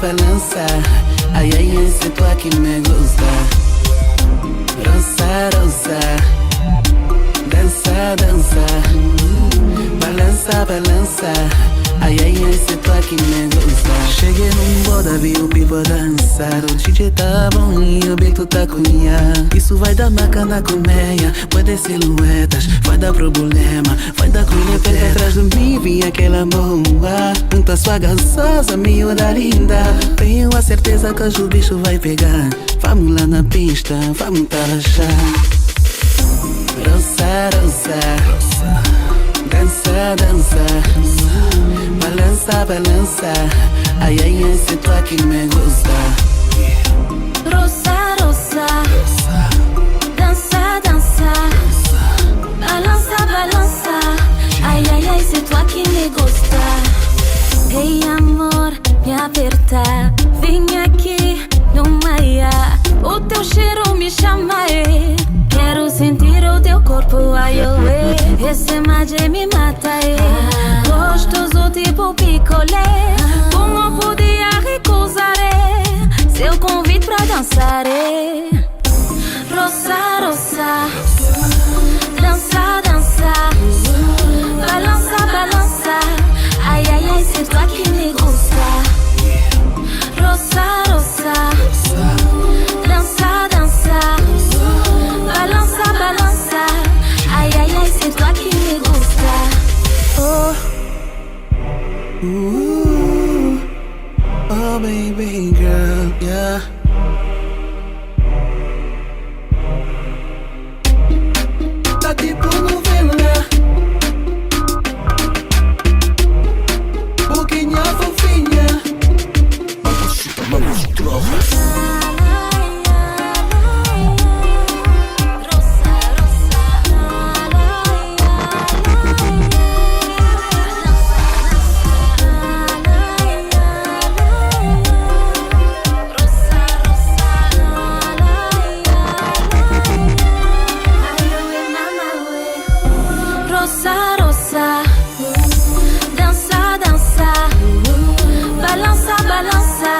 balança. Ay, ay, ese tú aquí me gusta. Rosa, rosa, dança, dança. Balança, balança. Ai, ai, esse tu aqui me gusta. Cheguei num boda, vi o pipo dançar. O DJ tá bom e o beat tá cunha. Isso vai dar maca na colmeia. Pode ser silhuetas, vai dar problema. Vai dar cunha perto atrás de mim. Vi aquela bomba, muito sua gostosa, miúda linda. Tenho a certeza que hoje o bicho vai pegar. Vamos lá na pista, vamos relaxar. Rosa, rosa, dança, dança. Balança, balança. Ai, ai, esse tu aqui me gusta. Rosa, rosa, dança, dança. Balança, balança. Ai, ai, ai, esse tu aqui me gusta. Ei, amor, me aperta. Vem aqui no maia. O teu cheiro me chama, quero sentir o teu corpo, ai, esse magia me mata, gostoso tipo picolé. Como podia recusar seu convite pra dançar, Rosa, rosa, dança, dança. Balança, balança. Ai, ai, ai, se tu aqui me gusta. Rosa, rosa, dança, dança. Balança, balança. Ai, ai, ai, se tu aqui me gusta. Oh, oh baby girl, yeah. Tá tipo novela, boquinha fofinha. Vamos trocar. Rosa, rosa, dança, dança. Balança, balança.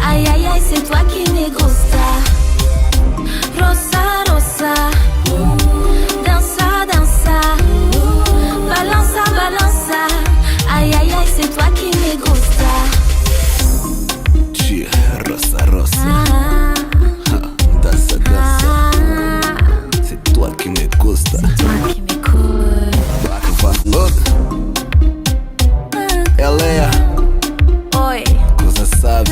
Ai, ai, ai, se tu aqui me gusta. Rosa, rosa, dança, dança. Balança, balança. Ai, ai, ai, se tu aqui me gusta. Tia, rosa, rosa. Dança, dança. Se tu aqui me gusta. Ela é Oi. coisa sabe.